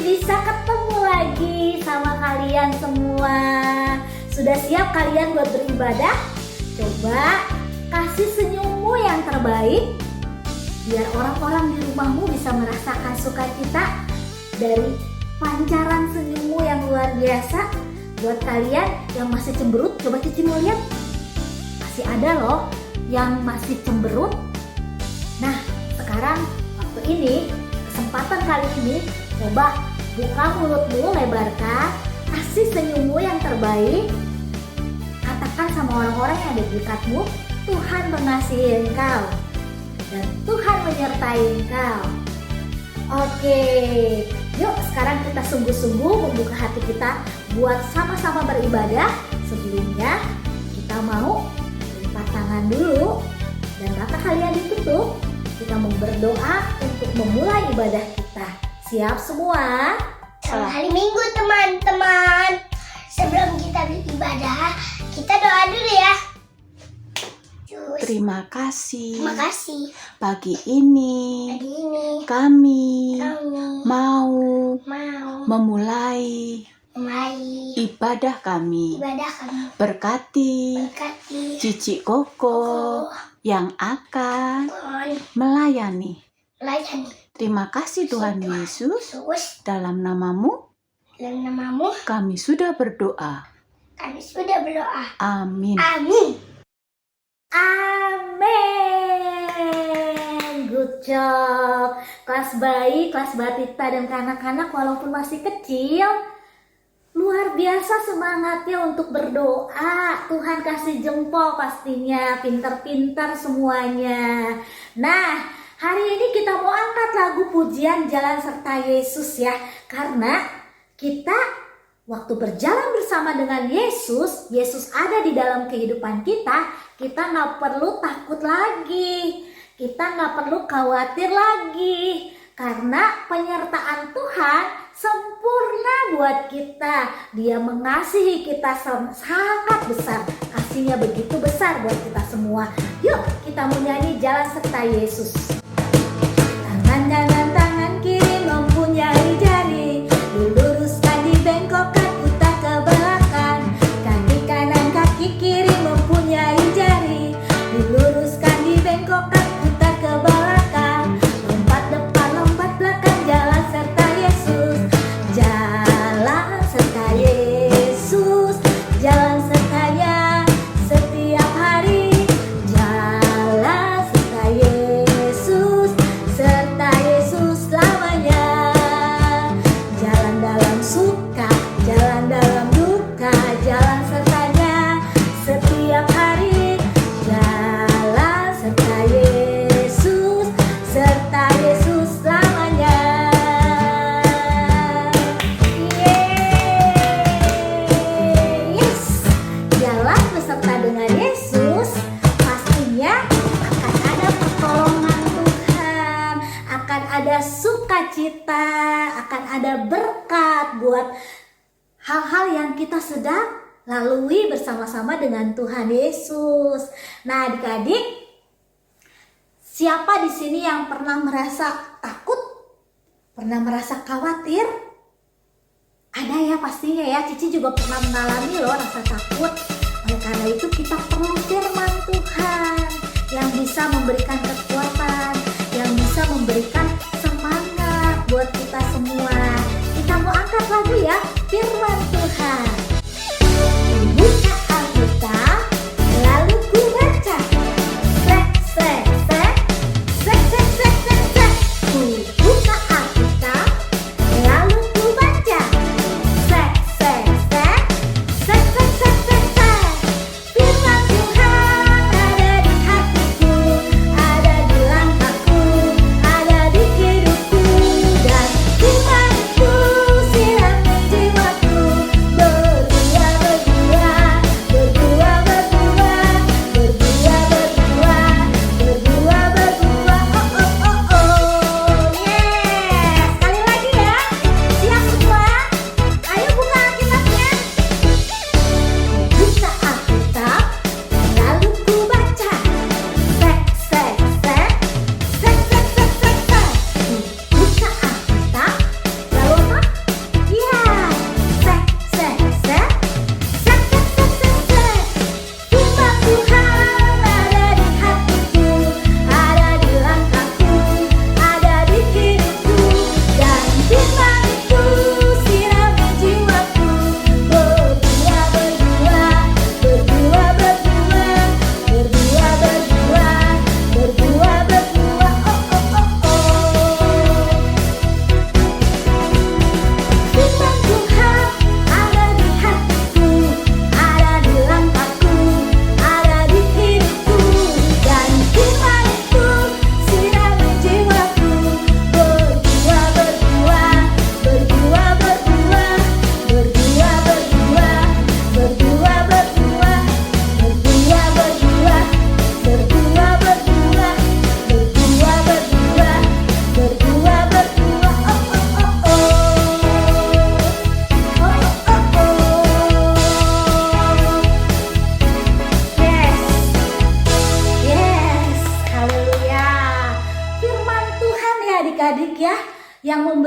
bisa ketemu lagi sama kalian semua. Sudah siap kalian buat beribadah? Coba kasih senyummu yang terbaik biar orang-orang di rumahmu bisa merasakan sukacita dari pancaran senyummu yang luar biasa. Buat kalian yang masih cemberut, coba Cici mau lihat. Masih ada loh yang masih cemberut. Nah, sekarang waktu ini, kesempatan kali ini, coba buka mulutmu, lebarkan, kasih senyummu yang terbaik. Katakan sama orang-orang yang ada di dekatmu, Tuhan mengasihi engkau dan Tuhan menyertai engkau. Oke, yuk sekarang kita sungguh-sungguh membuka hati kita buat sama-sama beribadah. Sebelumnya kita mau lipat tangan dulu dan mata kalian ditutup. Kita mau berdoa untuk memulai ibadah kita. Siap semua? Selamat hari Minggu teman-teman. Sebelum kita beribadah, kita doa dulu ya. Terima kasih. Terima kasih. Pagi ini kami mau memulai ibadah kami. Berkati Cici Koko yang akan melayani. Terima kasih Tuhan Yesus. Dalam namamu kami sudah berdoa. Amin. Amin. Good job. Kelas bayi, kelas batita dan kanak-kanak walaupun masih kecil, luar biasa semangatnya untuk berdoa. Tuhan kasih jempol pastinya, pinter-pinter semuanya. Nah, hari ini kita mau angkat lagu pujian Jalan Serta Yesus ya. Karena kita waktu berjalan bersama dengan Yesus, Yesus ada di dalam kehidupan kita nggak perlu takut lagi, kita nggak perlu khawatir lagi, karena penyertaan Tuhan sempurna buat kita. Dia mengasihi kita sangat besar, kasihnya begitu besar buat kita semua. Yuk kita menyanyi Jalan Serta Yesus. Tangan kanan, tangan kiri mempunyai jari, diluruskan, dibengkokkan, putar ke belakang. Kaki kanan, kaki kiri mempunyai jari, diluruskan, dibengkokkan, putar ke belakang. Lompat depan, lompat belakang, jalan serta Yesus. Jalan serta Yesus, jalan sertanya setiap hari. Jalan serta Yesus, serta Yesus selamanya. Jalan dalam suka, jalan dalam duka, jalan sertanya setiap hari. Jalan serta Yesus, serta Yesus selamanya. Yes, jalan beserta dengan Yesus pastinya akan ada pertolongan Tuhan, akan ada sukacita, akan ada berkat buat hal-hal yang kita sedang lalui bersama-sama dengan Tuhan Yesus. Nah, adik-adik, siapa di sini yang pernah merasa takut? Pernah merasa khawatir? Ada ya pastinya ya, Cici juga pernah mengalami loh rasa takut. Oleh karena itu kita perlu firman Tuhan yang bisa memberikan kekuatan, yang bisa memberikan semangat buat kita semua. Kita mau angkat lagu ya, firman Tuhan. Buka Alkitab, lalu ku baca. Sek, sek, sek, sek, sek, sek, sek, sek. Ku buka Alkitab, lalu ku baca. Sek, sek, sek, sek, sek, sek, sek, sek. Firman Tuhan ada di hatiku, ada di langkahku, ada di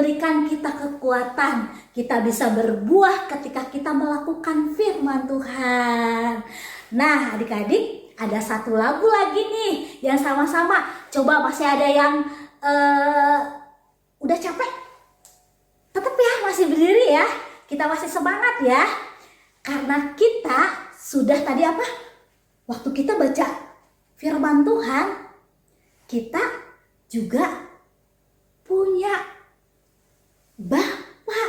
memberikan kita kekuatan. Kita bisa berbuah ketika kita melakukan firman Tuhan. Nah, adik-adik, ada satu lagu lagi nih yang sama-sama. Coba masih ada yang udah capek? Tetap ya, masih berdiri ya. Kita masih semangat ya. Karena kita sudah tadi apa? Waktu kita baca firman Tuhan, kita juga punya Bapa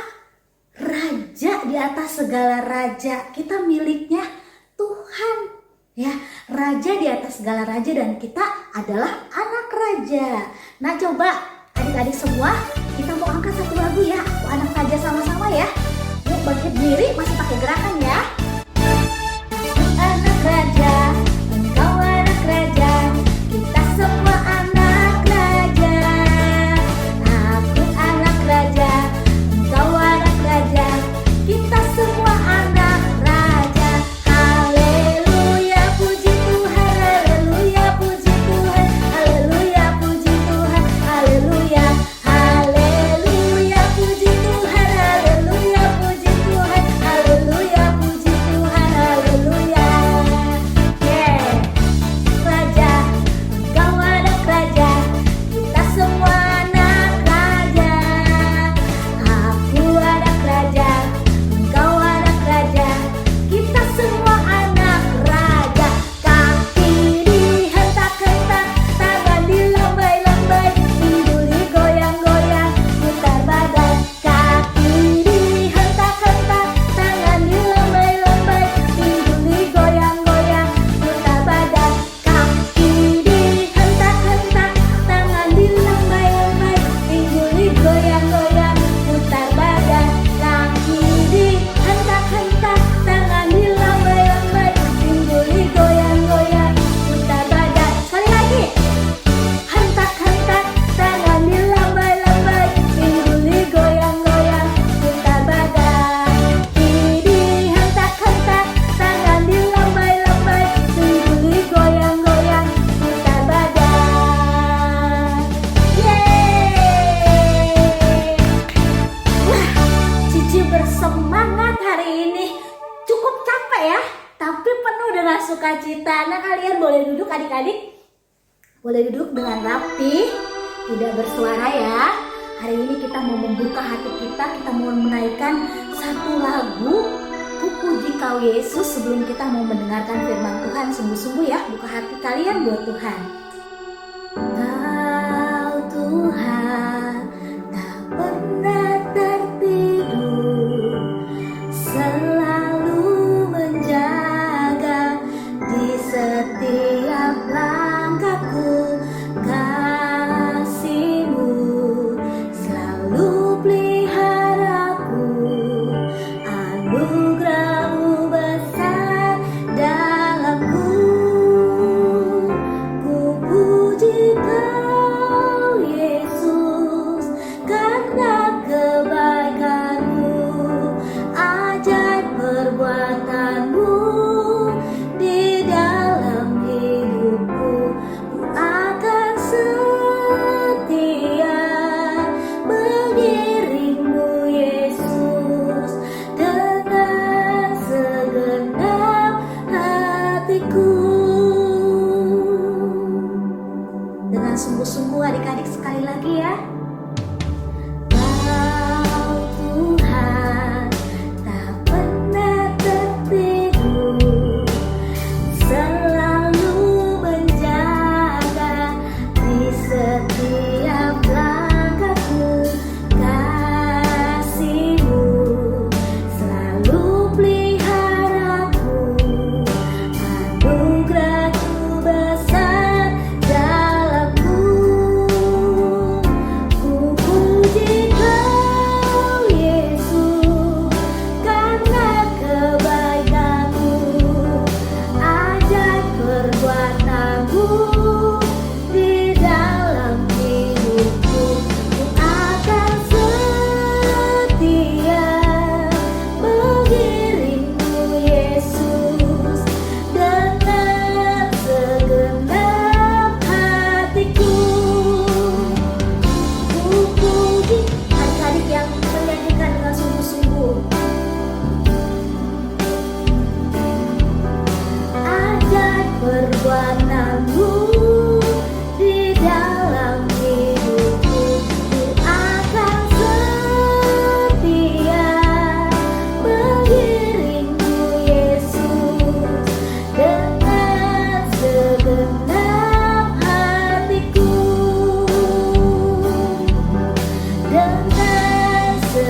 Raja di atas segala raja. Kita miliknya Tuhan ya, raja di atas segala raja, dan kita adalah anak raja. Nah, coba adik-adik semua, kita mau angkat satu lagu ya, Aku Anak Raja sama-sama ya. Yuk bangkit diri, masih pakai gerakan ya. Anak raja, engkau anak raja, kita semua anak raja. Aku anak raja, engkau anak raja, kita semua anak raja. Haleluya, puji Tuhan, haleluya, puji Tuhan, haleluya, puji Tuhan, haleluya, haleluya, puji Tuhan, haleluya, puji Tuhan, haleluya, puji Tuhan, haleluya. Yeah. Raja, engkau anak raja, kita semua anak raja. Aku anak raja, engkau anak raja, kita semua anak raja. Kaki dihentak-hentak, tangan dilambai-lambai, hidung digoyang-goyang, putar badan. Kaki dihentak-hentak, tangan dilambai-lambai, hidung digoyang-goyang, putar badan. Kaki dihentak-hentak, tangan dilambai-lambai, hidung digoyang-goyang, putar badan. Kaki dihentak-hentak, tangan dilambai-lambai, hidung digoyang-goyang, putar badan. Sekali lagi. Hentak-hentak, tangan dilambai-lambai, hidung digoyang-goyang, putar badan. Kaki dihentak-hentak, tangan dilambai-lambai, hidung digoyang-goyang, putar badan. Yeay! Wah, Cici bersemangat hari ini. Cukup capek ya, tapi penuh dengan sukacita. Nah, kalian boleh duduk adik-adik. Boleh duduk dengan rapi, tidak bersuara ya. Hari ini kita mau membuka hati kita mau menaikkan satu lagu, Ku Puji Kau Yesus, sebelum kita mau mendengarkan firman Tuhan. Sungguh-sungguh ya, buka hati kalian buat Tuhan. Kau Tuhan tak pernah tertidur, selalu menjaga di setiap langkahku. Kasih-Mu selalu peliharaku, anugerah-Mu besar dalamku. Ku puji Kau Yesus karena kebaikan-Mu, ajaib perbuatan-Mu di dalam hidupku. Ku akan setia mengiring-Mu Yesus dengan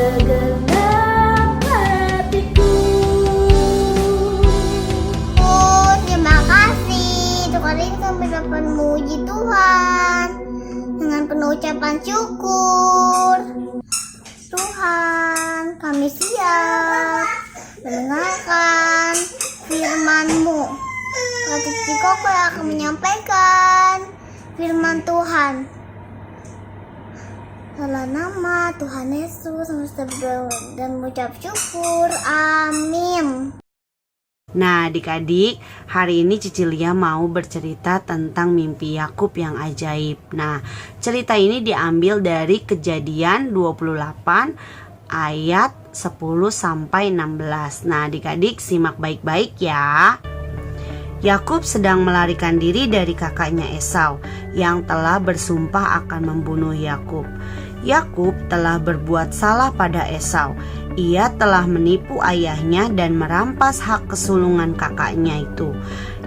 segenap hatiku. Terima kasih. Untuk hari ini kami dapat memuji Tuhan dengan penuh ucapan syukur. Tuhan, kami siap mendengarkan firman-Mu. Cici Koko yang akan menyampaikan firman Tuhan. Dalam nama Tuhan Yesus, kami berdoa dan mengucap syukur. Amin. Nah adik-adik, hari ini Cici Lia mau bercerita tentang mimpi Yakub yang ajaib. Nah, cerita ini diambil dari Kejadian 28 ayat 10 sampai 16. Nah adik-adik simak baik-baik ya. Yakub sedang melarikan diri dari kakaknya Esau yang telah bersumpah akan membunuh Yakub. Yakub telah berbuat salah pada Esau. Ia telah menipu ayahnya dan merampas hak kesulungan kakaknya itu.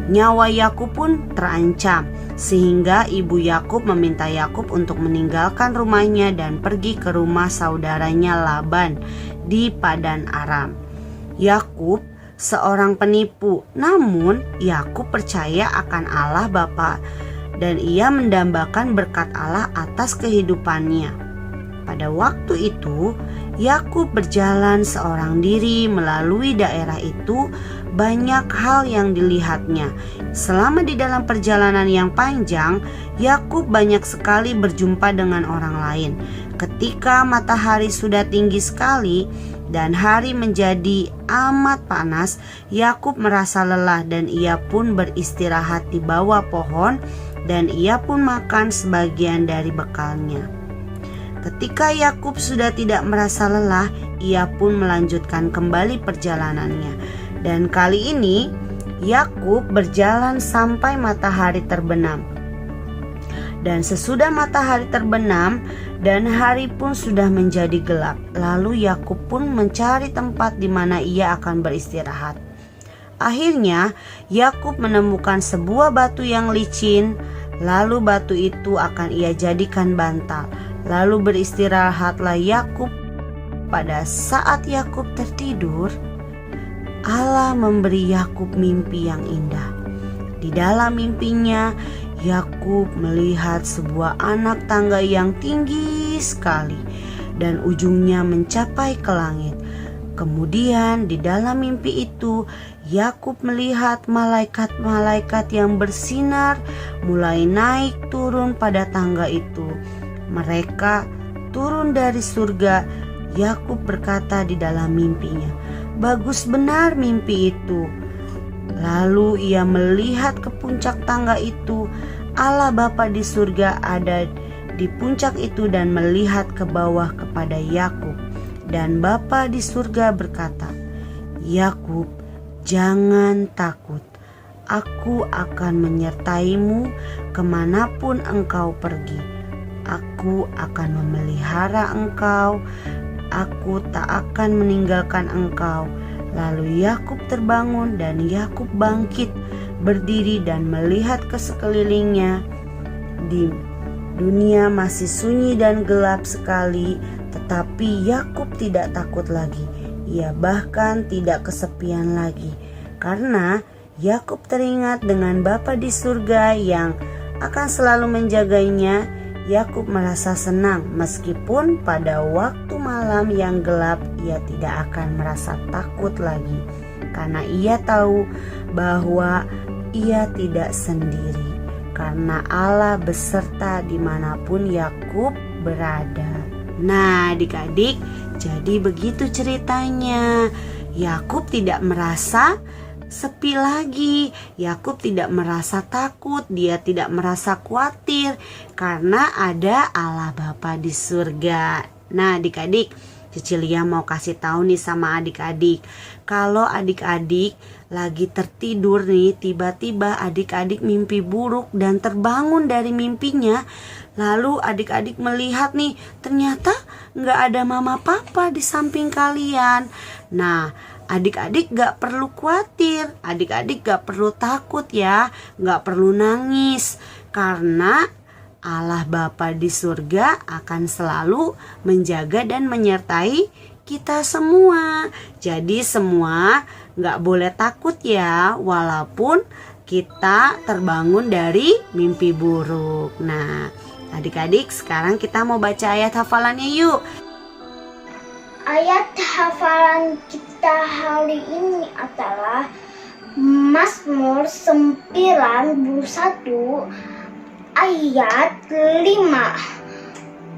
Nyawa Yakub pun terancam, sehingga ibu Yakub meminta Yakub untuk meninggalkan rumahnya dan pergi ke rumah saudaranya Laban di Padan Aram. Yakub seorang penipu, namun Yakub percaya akan Allah Bapa dan ia mendambakan berkat Allah atas kehidupannya. Pada waktu itu, Yakub berjalan seorang diri melalui daerah itu. Banyak hal yang dilihatnya. Selama di dalam perjalanan yang panjang, Yakub banyak sekali berjumpa dengan orang lain. Ketika matahari sudah tinggi sekali dan hari menjadi amat panas, Yakub merasa lelah dan ia pun beristirahat di bawah pohon dan ia pun makan sebagian dari bekalnya. Ketika Yakub sudah tidak merasa lelah, ia pun melanjutkan kembali perjalanannya. Dan kali ini Yakub berjalan sampai matahari terbenam. Dan sesudah matahari terbenam dan hari pun sudah menjadi gelap, lalu Yakub pun mencari tempat di mana ia akan beristirahat. Akhirnya Yakub menemukan sebuah batu yang licin, lalu batu itu akan ia jadikan bantal. Lalu beristirahatlah Yakub. Pada saat Yakub tertidur, Allah memberi Yakub mimpi yang indah. Di dalam mimpinya, Yakub melihat sebuah anak tangga yang tinggi sekali dan ujungnya mencapai ke langit. Kemudian di dalam mimpi itu, Yakub melihat malaikat-malaikat yang bersinar mulai naik turun pada tangga itu. Mereka turun dari surga. Yakub berkata di dalam mimpinya, "Bagus benar mimpi itu." Lalu ia melihat ke puncak tangga itu. Allah Bapa di surga ada di puncak itu dan melihat ke bawah kepada Yakub. Dan Bapa di surga berkata, "Yakub, jangan takut. Aku akan menyertaimu kemanapun engkau pergi. Aku akan memelihara engkau. Aku tak akan meninggalkan engkau." Lalu Yakub terbangun dan Yakub bangkit, berdiri dan melihat ke sekelilingnya. Di dunia masih sunyi dan gelap sekali, tetapi Yakub tidak takut lagi. Ia bahkan tidak kesepian lagi, karena Yakub teringat dengan Bapa di surga yang akan selalu menjaganya. Yakub merasa senang meskipun pada waktu malam yang gelap ia tidak akan merasa takut lagi, karena ia tahu bahwa ia tidak sendiri, karena Allah beserta dimanapun Yakub berada. Nah adik-adik, jadi begitu ceritanya. Yakub tidak merasa sepi lagi. Yakub tidak merasa takut, dia tidak merasa khawatir karena ada Allah Bapa di surga. Nah adik-adik, Cici Lia mau kasih tahu nih sama adik-adik, kalau adik-adik lagi tertidur nih, tiba-tiba adik-adik mimpi buruk dan terbangun dari mimpinya, lalu adik-adik melihat nih, ternyata nggak ada mama papa di samping kalian. Nah adik-adik gak perlu khawatir, adik-adik gak perlu takut ya, gak perlu nangis, karena Allah Bapa di surga akan selalu menjaga dan menyertai kita semua. Jadi semua gak boleh takut ya, walaupun kita terbangun dari mimpi buruk. Nah, adik-adik sekarang kita mau baca ayat hafalannya yuk. Ayat hafalan kita hari ini adalah Mazmur 91 ayat 5.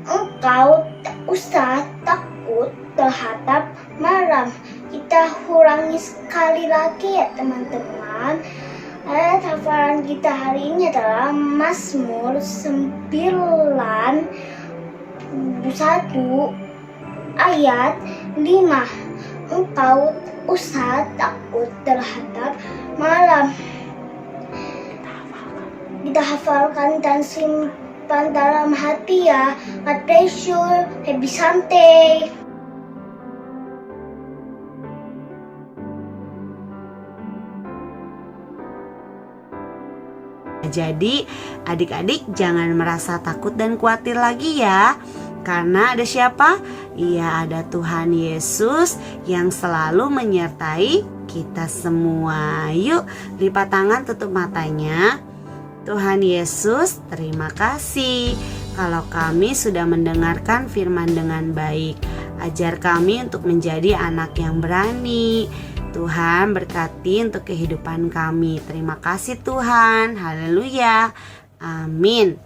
Engkau tak usah takut terhadap malam. Kita ulangi sekali lagi ya teman-teman. Ayat hafalan kita hari ini adalah Mazmur 91 ayat 5. Engkau usah takut terhadap malam. Kita hafalkan dan simpan dalam hati ya. God bless you. Happy Sunday. Jadi adik-adik jangan merasa takut dan khawatir lagi ya. Karena ada siapa? Iya, ada Tuhan Yesus yang selalu menyertai kita semua. Yuk, lipat tangan, tutup matanya. Tuhan Yesus, terima kasih kalau kami sudah mendengarkan firman dengan baik. Ajar kami untuk menjadi anak yang berani. Tuhan berkati untuk kehidupan kami. Terima kasih Tuhan. Haleluya. Amin.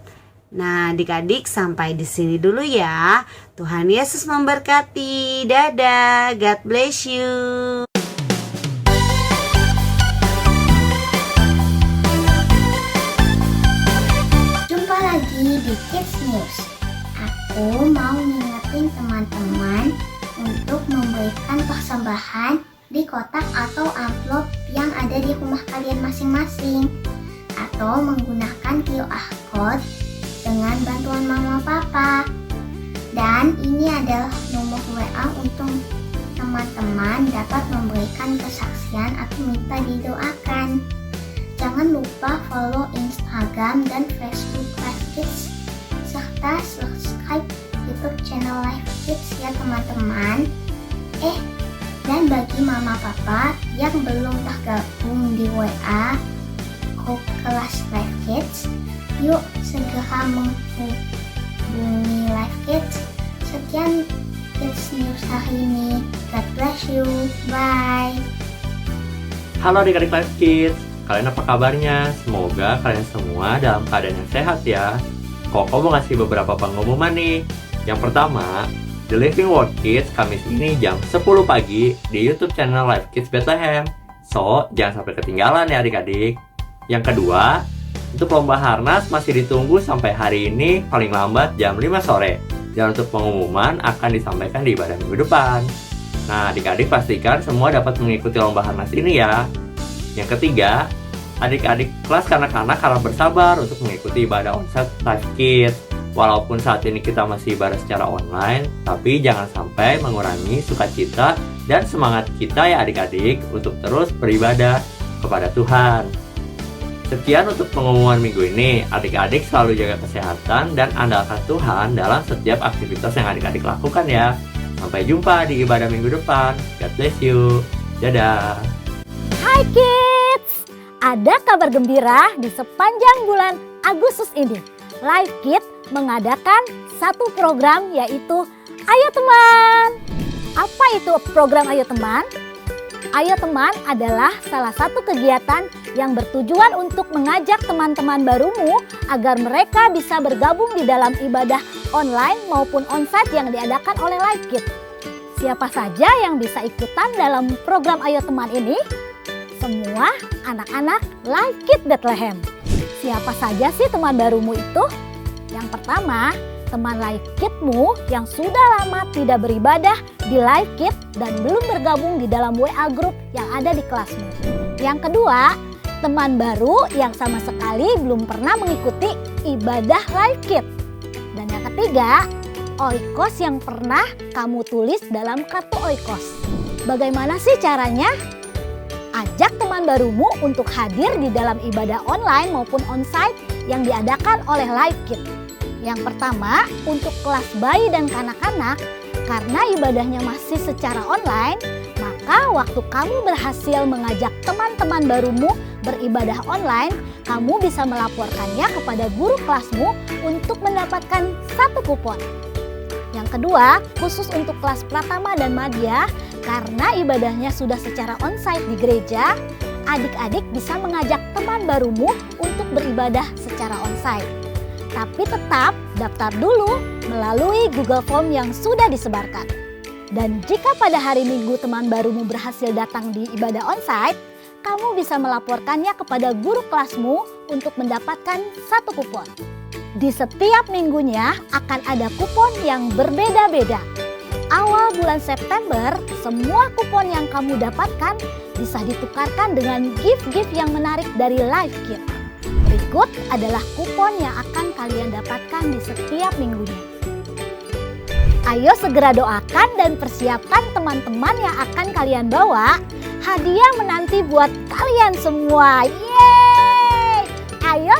Nah, adik-adik sampai di sini dulu ya. Tuhan Yesus memberkati. Dadah. God bless you. Jumpa lagi di Kids News. Aku mau ngingetin teman-teman untuk memberikan persembahan di kotak atau amplop yang ada di rumah kalian masing-masing, atau menggunakan QR code dengan bantuan mama papa. Dan ini adalah nomor WA untuk teman-teman dapat memberikan kesaksian atau minta didoakan. Jangan lupa follow Instagram dan Facebook Live Kids serta subscribe YouTube channel Live Kids ya teman-teman. Dan bagi mama papa yang belum tergabung di WA grup kelas Live Kids, yuk segera menghubungi Live Kids. Sekian Kids News hari ini. God bless you. Bye. Halo adik-adik Live Kids, kalian apa kabarnya? Semoga kalian semua dalam keadaan yang sehat ya. Koko mau ngasih beberapa pengumuman nih. Yang pertama, The Living Word Kids Kamis ini jam 10 pagi di YouTube channel Live Kids Bethlehem. So, jangan sampai ketinggalan ya adik-adik. Yang kedua, untuk lomba harnas masih ditunggu sampai hari ini paling lambat jam 5 sore. Dan untuk pengumuman akan disampaikan di ibadah minggu depan. Nah, adik-adik pastikan semua dapat mengikuti lomba harnas ini ya. Yang ketiga, adik-adik kelas kanak-kanak harap bersabar untuk mengikuti ibadah onsite Live Kids. Walaupun saat ini kita masih ibadah secara online, tapi jangan sampai mengurangi sukacita dan semangat kita ya adik-adik untuk terus beribadah kepada Tuhan. Sekian untuk pengumuman minggu ini. Adik-adik selalu jaga kesehatan dan andalkan Tuhan dalam setiap aktivitas yang adik-adik lakukan ya. Sampai jumpa di ibadah minggu depan. God bless you. Dadah. Hai Kids, ada kabar gembira di sepanjang bulan Agustus ini. Live Kids mengadakan satu program yaitu Ayo Teman. Apa itu program Ayo Teman? Ayo Teman adalah salah satu kegiatan yang bertujuan untuk mengajak teman-teman barumu agar mereka bisa bergabung di dalam ibadah online maupun onsite yang diadakan oleh Live Kids. Siapa saja yang bisa ikutan dalam program Ayo Teman ini? Semua anak-anak Live Kids Bethlehem. Siapa saja sih teman barumu itu? Yang pertama, teman Live Kids-mu yang sudah lama tidak beribadah di Live Kids dan belum bergabung di dalam WA group yang ada di kelasmu. Yang kedua, teman baru yang sama sekali belum pernah mengikuti ibadah Live Kids. Dan yang ketiga, oikos yang pernah kamu tulis dalam kartu oikos. Bagaimana sih caranya? Ajak teman barumu untuk hadir di dalam ibadah online maupun onsite yang diadakan oleh Live Kids. Yang pertama, untuk kelas bayi dan kanak-kanak, karena ibadahnya masih secara online, maka waktu kamu berhasil mengajak teman-teman barumu beribadah online, kamu bisa melaporkannya kepada guru kelasmu untuk mendapatkan 1 kupon. Yang kedua, khusus untuk kelas pratama dan madya, karena ibadahnya sudah secara onsite di gereja, adik-adik bisa mengajak teman barumu untuk beribadah secara onsite. Tapi tetap daftar dulu melalui Google Form yang sudah disebarkan. Dan jika pada hari Minggu teman barumu berhasil datang di ibadah onsite, kamu bisa melaporkannya kepada guru kelasmu untuk mendapatkan 1 kupon. Di setiap minggunya akan ada kupon yang berbeda-beda. Awal bulan September, semua kupon yang kamu dapatkan bisa ditukarkan dengan gift-gift yang menarik dari Life Kit. Berikut adalah kupon yang akan kalian dapatkan di setiap minggunya. Ayo segera doakan dan persiapkan teman-teman yang akan kalian bawa. Hadiah menanti buat kalian semua. Yeay! Ayo